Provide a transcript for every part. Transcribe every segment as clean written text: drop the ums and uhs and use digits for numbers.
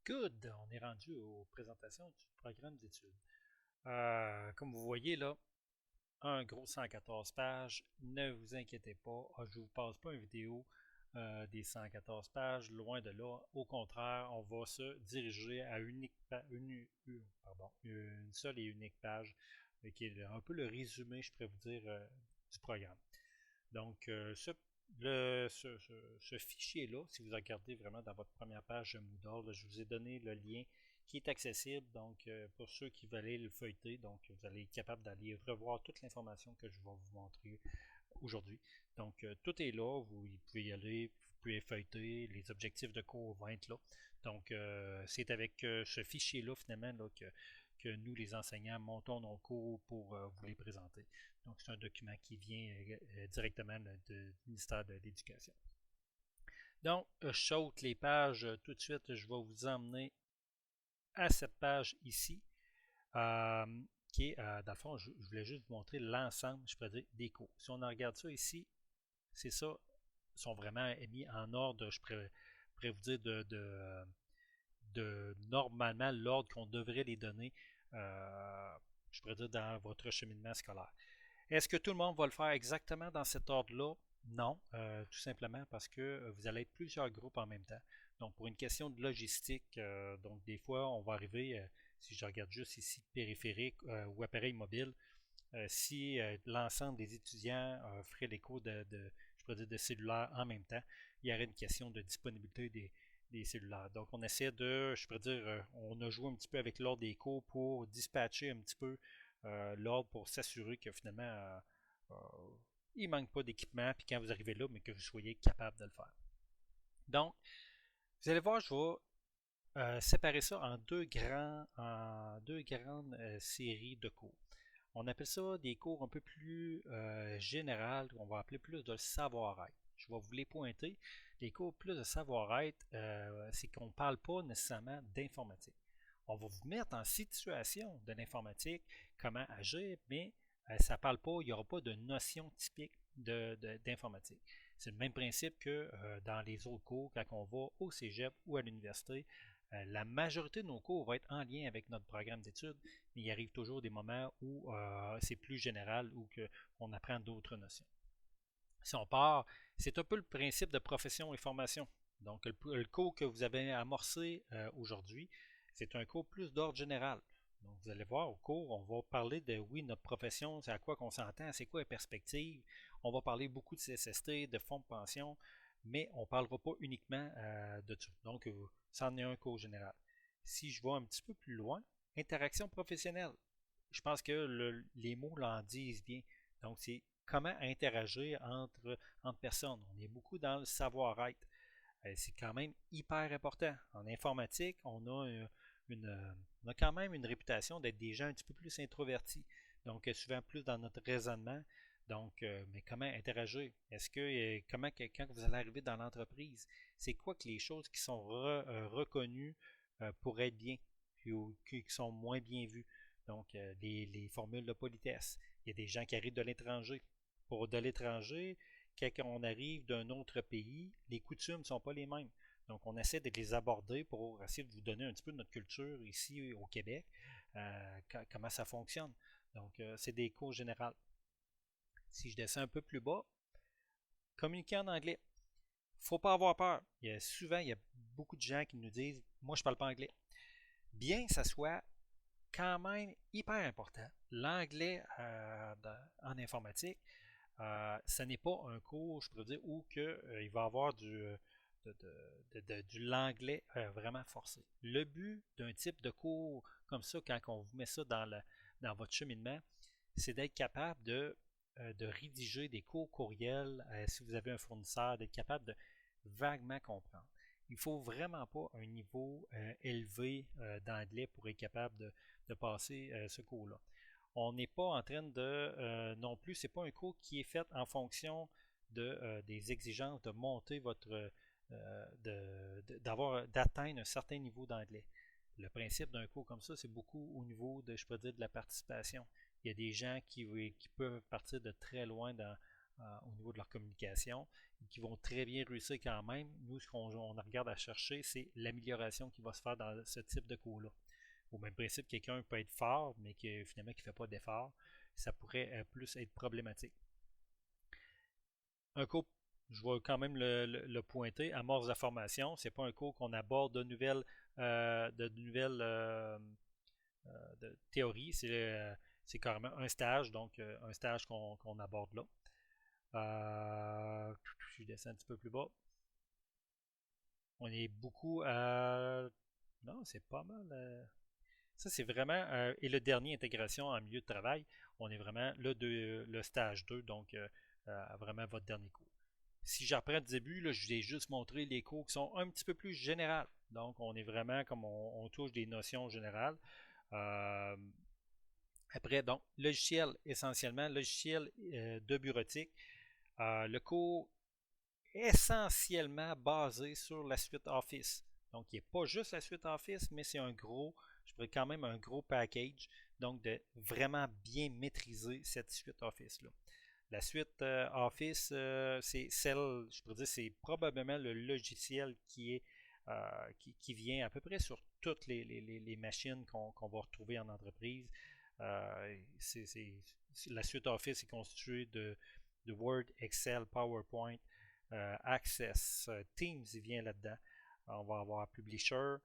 Good! On est rendu aux présentations du programme d'études. Comme vous voyez là, un gros 114 pages. Ne vous inquiétez pas, je ne vous passe pas une vidéo des 114 pages, loin de là. Au contraire, on va se diriger à une seule et unique page, qui est un peu le résumé, je pourrais vous dire, du programme. Donc, ce fichier-là, si vous regardez vraiment dans votre première page Moodle, là, je vous ai donné le lien qui est accessible. Donc, pour ceux qui veulent aller le feuilleter, donc vous allez être capable d'aller revoir toute l'information que je vais vous montrer aujourd'hui. Donc, tout est là. Vous pouvez y aller, vous pouvez feuilleter. Les objectifs de cours vont être là. Donc, c'est avec ce fichier-là, finalement, là, que nous, les enseignants, montons nos cours pour vous les présenter. Donc, c'est un document qui vient directement du ministère de l'Éducation. Donc, je saute les pages tout de suite. Je vais vous emmener à cette page ici, qui est, dans le fond, je voulais juste vous montrer l'ensemble, je pourrais dire, des cours. Si on regarde ça ici, c'est ça, sont vraiment mis en ordre, je pourrais vous dire, de normalement l'ordre qu'on devrait les donner, je pourrais dire, dans votre cheminement scolaire. Est-ce que tout le monde va le faire exactement dans cet ordre-là? Non, tout simplement parce que vous allez être plusieurs groupes en même temps. Donc, pour une question de logistique, donc des fois, on va arriver, si je regarde juste ici, périphérique ou appareil mobile, si l'ensemble des étudiants ferait les cours je pourrais dire, de cellulaire en même temps, il y aurait une question de disponibilité des cellulaires. Donc, on essaie de, je pourrais dire, on a joué un petit peu avec l'ordre des cours pour dispatcher un petit peu l'ordre pour s'assurer que finalement, il ne manque pas d'équipement, puis quand vous arrivez là, mais que vous soyez capable de le faire. Donc, vous allez voir, je vais séparer ça en deux grandes séries de cours. On appelle ça des cours un peu plus généraux, on va appeler plus de savoir-être. Je vais vous les pointer. Les cours plus de savoir-être, c'est qu'on ne parle pas nécessairement d'informatique. On va vous mettre en situation de l'informatique, comment agir, mais ça ne parle pas, il n'y aura pas de notion typique d'informatique. C'est le même principe que dans les autres cours, quand on va au cégep ou à l'université. La majorité de nos cours va être en lien avec notre programme d'études, mais il arrive toujours des moments où c'est plus général ou qu'on apprend d'autres notions. Si on part, c'est un peu le principe de profession et formation. Donc, le cours que vous avez amorcé aujourd'hui, c'est un cours plus d'ordre général. Donc, vous allez voir au cours, on va parler de, oui, notre profession, c'est à quoi qu'on s'entend, c'est quoi les perspectives. On va parler beaucoup de CSST, de fonds de pension, mais on ne parlera pas uniquement de ça. Donc, ça en est un cours général. Si je vais un petit peu plus loin, interaction professionnelle. Je pense que les mots l'en disent bien. Donc, c'est comment interagir entre personnes. On est beaucoup dans le savoir-être. C'est quand même hyper important. En informatique, on a quand même une réputation d'être des gens un petit peu plus introvertis. Donc, souvent plus dans notre raisonnement. Donc, mais comment interagir? Est-ce que, quand vous allez arriver dans l'entreprise, c'est quoi que les choses qui sont reconnues pour être bien, ou qui sont moins bien vues? Donc, les formules de politesse. Il y a des gens qui arrivent de l'étranger. Pour de l'étranger, quand on arrive d'un autre pays, les coutumes ne sont pas les mêmes. Donc, on essaie de les aborder pour essayer de vous donner un petit peu de notre culture ici au Québec, comment ça fonctionne. Donc, c'est des cours généraux. Si je descends un peu plus bas, communiquer en anglais. Faut pas avoir peur. Souvent, il y a beaucoup de gens qui nous disent moi, je parle pas anglais. Bien que ça soit quand même hyper important, l'anglais en informatique, ce n'est pas un cours, je pourrais dire, où il va y avoir du l'anglais vraiment forcé. Le but d'un type de cours comme ça, quand on vous met ça dans votre cheminement, c'est d'être capable de rédiger des cours courriels, si vous avez un fournisseur, d'être capable de vaguement comprendre. Il ne faut vraiment pas un niveau élevé d'anglais pour être capable de passer ce cours-là. On n'est pas en train de non plus, c'est pas un cours qui est fait en fonction des exigences de monter votre d'atteindre un certain niveau d'anglais. Le principe d'un cours comme ça, c'est beaucoup au niveau de, je peux dire, de la participation. Il y a des gens qui peuvent partir de très loin au niveau de leur communication et qui vont très bien réussir quand même. Nous, ce qu'on regarde à chercher, c'est l'amélioration qui va se faire dans ce type de cours-là. Au même principe, quelqu'un peut être fort, mais que finalement qui ne fait pas d'effort, ça pourrait plus être problématique. Un cours, je vais quand même le pointer, amorce de formation, c'est pas un cours qu'on aborde de théories, c'est carrément un stage, donc un stage qu'on aborde là. Je descends un petit peu plus bas. On est beaucoup à... Non, c'est pas mal. Ça, c'est vraiment... et le dernier, intégration en milieu de travail, on est vraiment le stage 2, donc vraiment votre dernier cours. Si j'apprends du début, là, je vous ai juste montré les cours qui sont un petit peu plus généraux. Donc, on est vraiment comme on touche des notions générales. Après, donc, logiciel, essentiellement, logiciel de bureautique. Le cours essentiellement basé sur la suite Office. Donc, il n'est pas juste la suite Office, mais c'est je pourrais quand même un gros package. Donc, de vraiment bien maîtriser cette suite Office-là. La suite Office, c'est celle, je pourrais dire, c'est probablement le logiciel qui vient à peu près sur toutes les machines qu'on va retrouver en entreprise. La suite Office est constituée de Word, Excel, PowerPoint, Access, Teams, il vient là-dedans. On va avoir Publisher,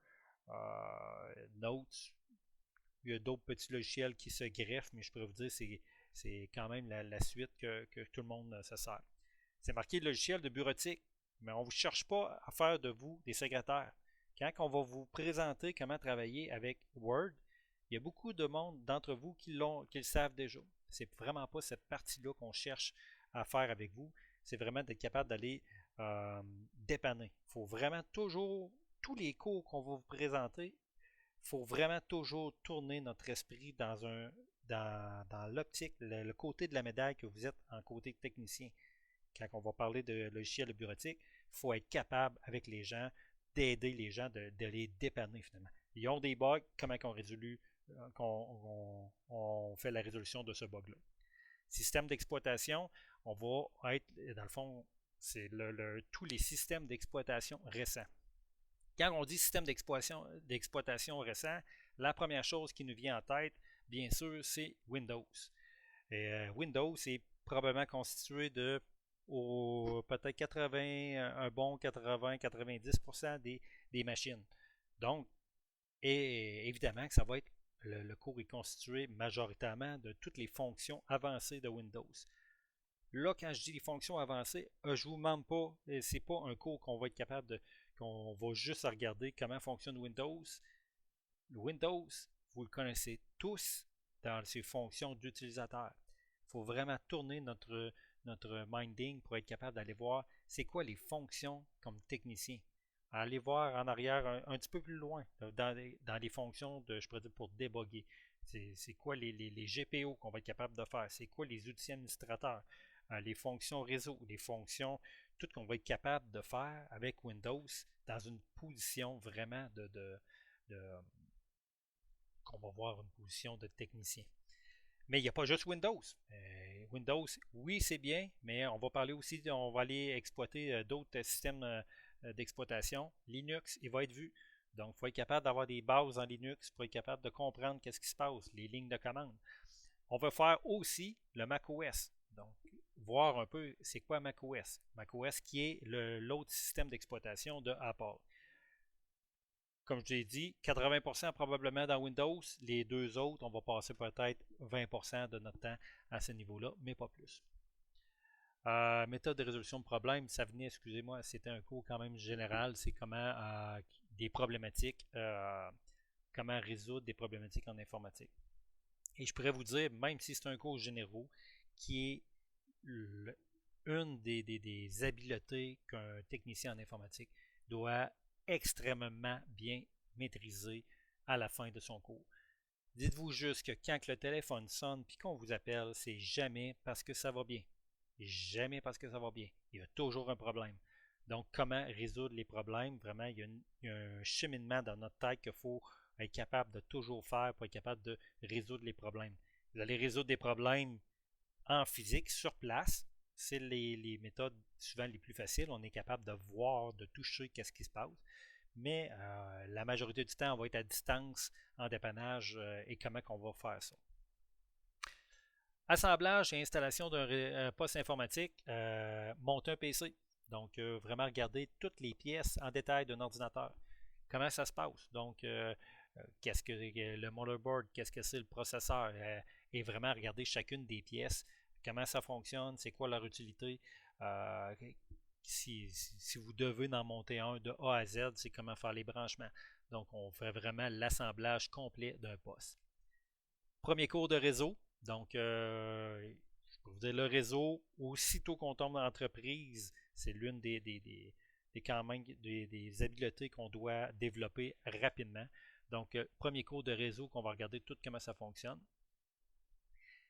Notes. Il y a d'autres petits logiciels qui se greffent, mais je pourrais vous dire c'est quand même la suite que tout le monde se sert. C'est marqué logiciel de bureautique, mais on ne vous cherche pas à faire de vous des secrétaires. Quand on va vous présenter comment travailler avec Word, il y a beaucoup de monde d'entre vous qui le savent déjà. C'est vraiment pas cette partie-là qu'on cherche à faire avec vous. C'est vraiment d'être capable d'aller dépanner. Il faut vraiment toujours, tous les cours qu'on va vous présenter, il faut vraiment toujours tourner notre esprit dans l'optique, le côté de la médaille que vous êtes en côté technicien. Quand on va parler de logiciel bureautique, il faut être capable avec les gens d'aider les gens, de les dépanner finalement. Ils ont des bugs, comment on fait la résolution de ce bug-là. Système d'exploitation, on va être, dans le fond, c'est tous les systèmes d'exploitation récents. Quand on dit système d'exploitation récent, la première chose qui nous vient en tête, bien sûr, c'est Windows. Et Windows est probablement constitué de peut-être 80-90% des machines. Donc, et évidemment que ça va être le cours est constitué majoritairement de toutes les fonctions avancées de Windows. Là, quand je dis les fonctions avancées, je ne vous demande pas, c'est pas un cours qu'on va être capable qu'on va juste regarder comment fonctionne Windows. Windows, vous le connaissez tous dans ses fonctions d'utilisateur. Il faut vraiment tourner notre minding pour être capable d'aller voir c'est quoi les fonctions comme technicien. Aller voir en arrière un petit peu plus loin, dans les fonctions je pourrais dire pour débugger. C'est quoi les GPO qu'on va être capable de faire? C'est quoi les outils administrateurs? Les fonctions réseau, les fonctions, tout qu'on va être capable de faire avec Windows dans une position vraiment qu'on va voir une position de technicien. Mais il n'y a pas juste Windows. Windows, oui, c'est bien, mais on va parler aussi, on va aller exploiter d'autres systèmes d'exploitation. Linux, il va être vu. Donc, il faut être capable d'avoir des bases en Linux pour être capable de comprendre qu'est-ce qui se passe, les lignes de commande. On va faire aussi le macOS. Donc, voir un peu c'est quoi macOS. macOS qui est l'autre système d'exploitation de Apple. Comme je l'ai dit, 80% probablement dans Windows. Les deux autres, on va passer peut-être 20% de notre temps à ce niveau-là, mais pas plus. Méthode de résolution de problèmes, ça venait, excusez-moi, c'était un cours quand même général. C'est comment des problématiques, comment résoudre des problématiques en informatique. Et je pourrais vous dire, même si c'est un cours généraux, qui est une des habiletés qu'un technicien en informatique doit extrêmement bien maîtriser à la fin de son cours. Dites-vous juste que quand le téléphone sonne et qu'on vous appelle, c'est jamais parce que ça va bien. Jamais parce que ça va bien. Il y a toujours un problème. Donc, comment résoudre les problèmes? Vraiment, il y a un cheminement dans notre tête qu'il faut être capable de toujours faire pour être capable de résoudre les problèmes. Vous allez résoudre des problèmes en physique, sur place. c'est les méthodes souvent les plus faciles. On est capable de voir, de toucher qu'est-ce qui se passe. Mais la majorité du temps, on va être à distance en dépannage et comment on va faire ça. Assemblage et installation d'un poste informatique, monter un PC. Donc, vraiment regarder toutes les pièces en détail d'un ordinateur. Comment ça se passe? Donc, qu'est-ce que le motherboard, qu'est-ce que c'est le processeur? Et vraiment regarder chacune des pièces, comment ça fonctionne, c'est quoi leur utilité. Euh, si vous devez en monter un de A à Z, c'est comment faire les branchements. Donc, on fait vraiment l'assemblage complet d'un poste. Premier cours de réseau. Donc, je peux vous dire, le réseau, aussitôt qu'on tombe dans l'entreprise, c'est l'une quand même des habiletés qu'on doit développer rapidement. Donc, premier cours de réseau qu'on va regarder tout comment ça fonctionne.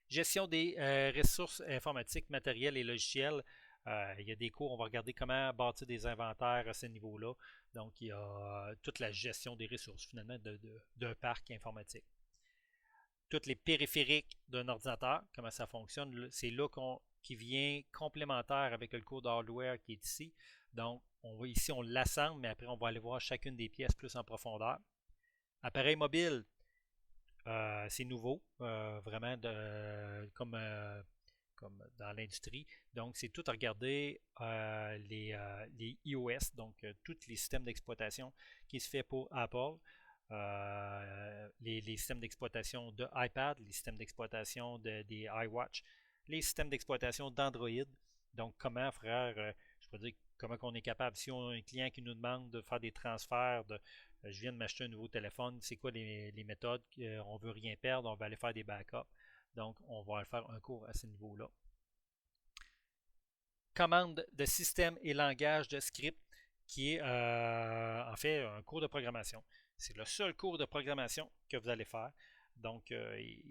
Gestion des ressources informatiques, matériels et logiciels. Il y a des cours, on va regarder comment bâtir des inventaires à ce niveau-là. Donc, il y a toute la gestion des ressources, finalement, d'un parc informatique. Toutes les périphériques d'un ordinateur, comment ça fonctionne. C'est là qui vient complémentaire avec le cours d'hardware qui est ici. Donc, ici, on l'assemble, mais après, on va aller voir chacune des pièces plus en profondeur. Appareil mobile, c'est nouveau, vraiment comme dans l'industrie. Donc, c'est tout à regarder les iOS, donc tous les systèmes d'exploitation qui se fait pour Apple. Les systèmes d'exploitation de iPad, les systèmes d'exploitation des iWatch, les systèmes d'exploitation d'Android. Donc, comment, frère, je peux dire comment on est capable, si on a un client qui nous demande de faire des transferts, je viens de m'acheter un nouveau téléphone, c'est quoi les méthodes, on ne veut rien perdre, on va aller faire des backups. Donc, on va faire un cours à ce niveau-là. Commande de système et langage de script qui est en fait un cours de programmation. C'est le seul cours de programmation que vous allez faire. Donc,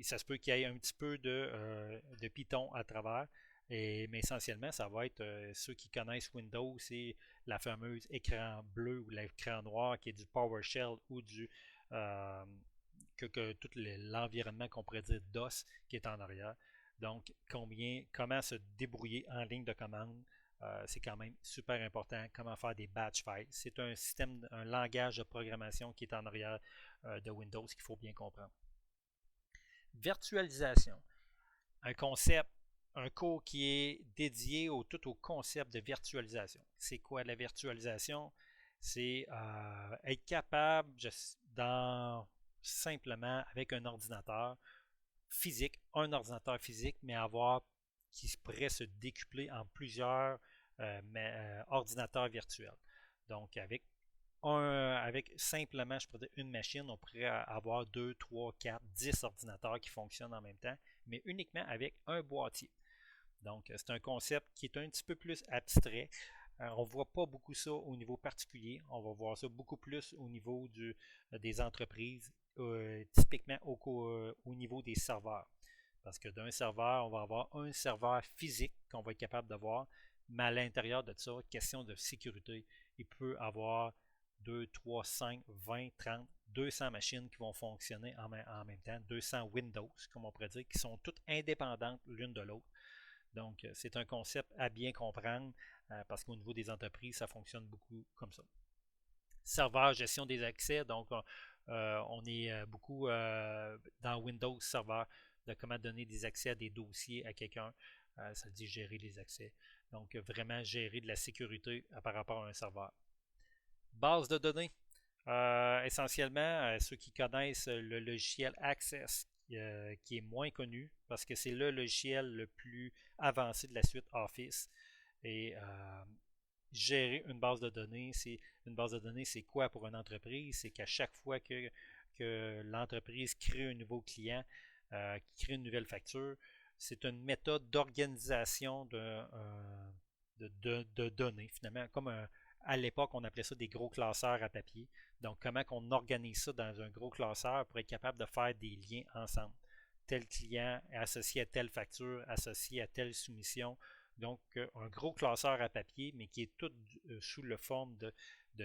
ça se peut qu'il y ait un petit peu de Python à travers. Mais essentiellement, ça va être ceux qui connaissent Windows, c'est la fameuse écran bleu ou l'écran noir qui est du PowerShell ou tout l'environnement qu'on pourrait dire DOS qui est en arrière. Donc, comment se débrouiller en ligne de commande, c'est quand même super important. Comment faire des batch files. C'est un système, un langage de programmation qui est en arrière de Windows qu'il faut bien comprendre. Virtualisation. Un concept, un cours qui est dédié tout au concept de virtualisation. C'est quoi la virtualisation? C'est être capable, simplement avec un ordinateur physique, mais avoir qui pourrait se décupler en plusieurs ordinateurs virtuels. Donc, avec simplement, je pourrais dire une machine, on pourrait avoir 2, 3, 4, 10 ordinateurs qui fonctionnent en même temps, mais uniquement avec un boîtier. Donc, c'est un concept qui est un petit peu plus abstrait. On ne voit pas beaucoup ça au niveau particulier. On va voir ça beaucoup plus au niveau des entreprises, typiquement au niveau des serveurs. Parce que d'un serveur, on va avoir un serveur physique qu'on va être capable d'avoir, mais à l'intérieur de ça, question de sécurité, il peut avoir 2, 3, 5, 20, 30, 200 machines qui vont fonctionner en même temps, 200 Windows, comme on pourrait dire, qui sont toutes indépendantes l'une de l'autre. Donc, c'est un concept à bien comprendre parce qu'au niveau des entreprises, ça fonctionne beaucoup comme ça. Serveur, gestion des accès. Donc, on est beaucoup dans Windows Server de comment donner des accès à des dossiers à quelqu'un. Ça dit gérer les accès. Donc, vraiment gérer de la sécurité par rapport à un serveur. Base de données. Essentiellement, ceux qui connaissent le logiciel Access, qui est moins connu parce que c'est le logiciel le plus avancé de la suite Office. Et gérer une base de données, c'est quoi pour une entreprise? C'est qu'à chaque fois que l'entreprise crée un nouveau client, qui crée une nouvelle facture, c'est une méthode d'organisation de données, finalement, comme à l'époque, on appelait ça des gros classeurs à papier. Donc, comment on organise ça dans un gros classeur pour être capable de faire des liens ensemble. Tel client est associé à telle facture, associé à telle soumission. Donc, un gros classeur à papier, mais qui est tout sous la forme de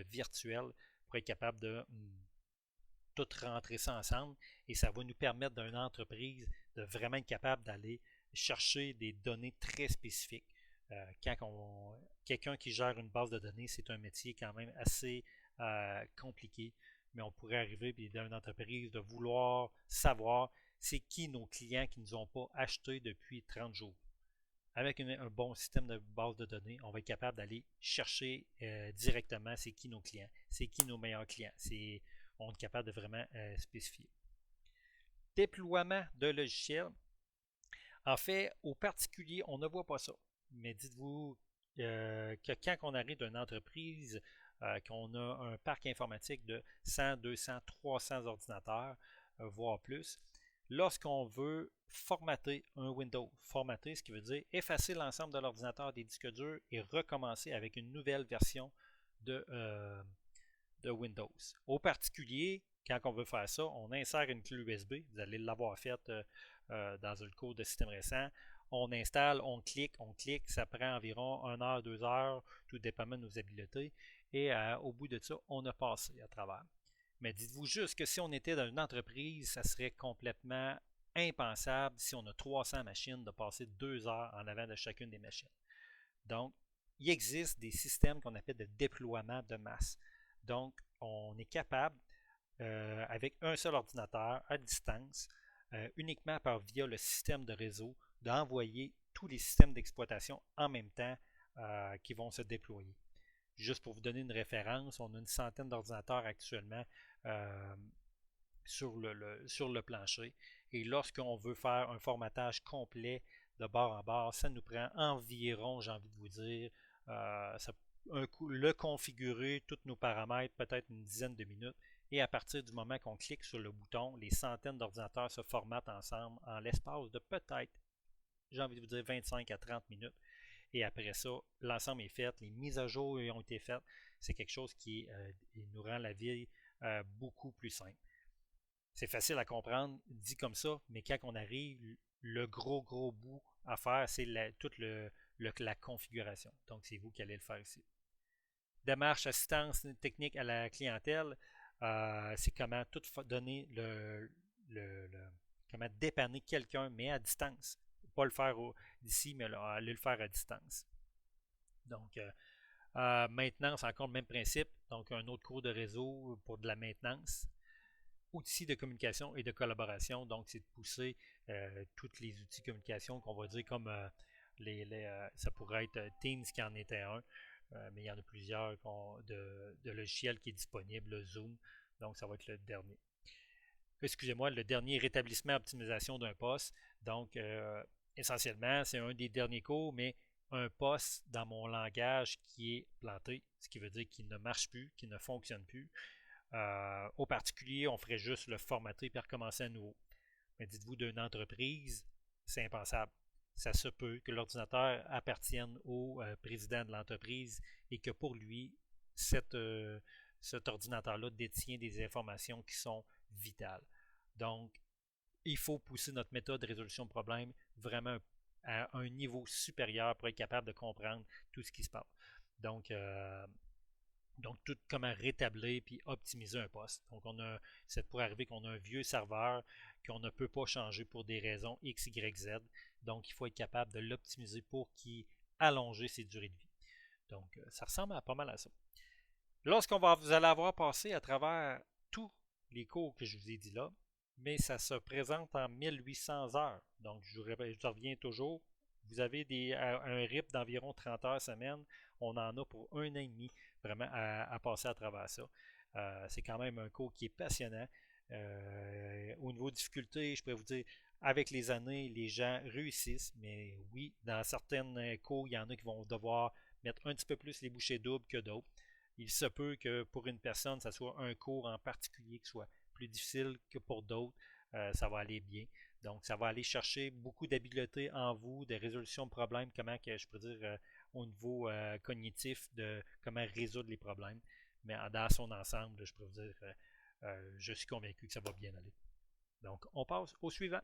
virtuel pour être capable de tout rentrer ça ensemble. Et ça va nous permettre d'une entreprise de vraiment être capable d'aller chercher des données très spécifiques Quelqu'un qui gère une base de données, c'est un métier quand même assez compliqué, mais on pourrait arriver dans une entreprise de vouloir savoir c'est qui nos clients qui ne nous ont pas acheté depuis 30 jours. Avec un bon système de base de données, on va être capable d'aller chercher directement c'est qui nos clients, c'est qui nos meilleurs clients. On est capable de vraiment spécifier. Déploiement de logiciels. En fait, au particulier, on ne voit pas ça. Mais dites-vous que quand on arrive d'une entreprise, qu'on a un parc informatique de 100, 200, 300 ordinateurs, voire plus, lorsqu'on veut formater un Windows, formater, ce qui veut dire effacer l'ensemble de l'ordinateur des disques durs et recommencer avec une nouvelle version de Windows. Au particulier, quand on veut faire ça, on insère une clé USB. Vous allez l'avoir faite dans le cours de système récent. On installe, on clique, ça prend environ 1 heure, 2 heures, tout dépendamment de nos habiletés. Et au bout de ça, on a passé à travers. Mais dites-vous juste que si on était dans une entreprise, ça serait complètement impensable si on a 300 machines de passer 2 heures en avant de chacune des machines. Donc, il existe des systèmes qu'on appelle de déploiement de masse. Donc, on est capable, avec un seul ordinateur à distance, uniquement via le système de réseau, d'envoyer tous les systèmes d'exploitation en même temps qui vont se déployer. Juste pour vous donner une référence, on a une centaine d'ordinateurs actuellement sur le plancher. Et lorsqu'on veut faire un formatage complet de bord en bord, ça nous prend environ, j'ai envie de vous dire, le configurer, tous nos paramètres, peut-être une dizaine de minutes. Et à partir du moment qu'on clique sur le bouton, les centaines d'ordinateurs se formatent ensemble en l'espace de peut-être, j'ai envie de vous dire, 25 à 30 minutes. Et après ça, l'ensemble est fait, les mises à jour ont été faites. C'est quelque chose qui nous rend la vie beaucoup plus simple. C'est facile à comprendre, dit comme ça, mais quand on arrive, le gros bout à faire, c'est toute la configuration. Donc, c'est vous qui allez le faire ici. Démarche, assistance technique à la clientèle, c'est comment tout donner comment dépanner quelqu'un, mais à distance. Pas le faire d'ici, mais aller le faire à distance. Donc, maintenance, encore le même principe. Donc, un autre cours de réseau pour de la maintenance. Outils de communication et de collaboration. Donc, c'est de pousser tous les outils de communication qu'on va dire comme ça pourrait être Teams qui en était un, mais il y en a plusieurs de logiciels qui est disponible, le Zoom. Donc, ça va être le dernier. Excusez-moi, le dernier rétablissement optimisation d'un poste. Donc, essentiellement, c'est un des derniers cours, mais un poste dans mon langage qui est planté, ce qui veut dire qu'il ne marche plus, qu'il ne fonctionne plus. Au particulier, on ferait juste le formater et recommencer à nouveau. Mais dites-vous d'une entreprise, c'est impensable. Ça se peut que l'ordinateur appartienne au président de l'entreprise et que pour lui, cet ordinateur-là détient des informations qui sont vitales. Donc, il faut pousser notre méthode de résolution de problème vraiment à un niveau supérieur pour être capable de comprendre tout ce qui se passe. Donc, tout comment rétablir puis optimiser un poste. Donc, c'est pour arriver qu'on a un vieux serveur qu'on ne peut pas changer pour des raisons X, Y, Z. Donc, il faut être capable de l'optimiser pour qu'il allonger ses durées de vie. Donc, ça ressemble à pas mal à ça. Vous allez avoir passé à travers tous les cours que je vous ai dit là, mais ça se présente en 1800 heures. Donc, je reviens toujours. Vous avez un rythme d'environ 30 heures semaine. On en a pour 1 an et demi vraiment à passer à travers ça. C'est quand même un cours qui est passionnant. Au niveau de difficulté, je pourrais vous dire, avec les années, les gens réussissent, mais oui, dans certains cours, il y en a qui vont devoir mettre un petit peu plus les bouchées doubles que d'autres. Il se peut que pour une personne, ça soit un cours en particulier qui soit plus difficile que pour d'autres. Ça va aller bien. Donc, ça va aller chercher beaucoup d'habileté en vous, de résolution de problèmes, comment que je peux dire au niveau cognitif, de comment résoudre les problèmes. Mais dans son ensemble, je peux vous dire, je suis convaincu que ça va bien aller. Donc, on passe au suivant.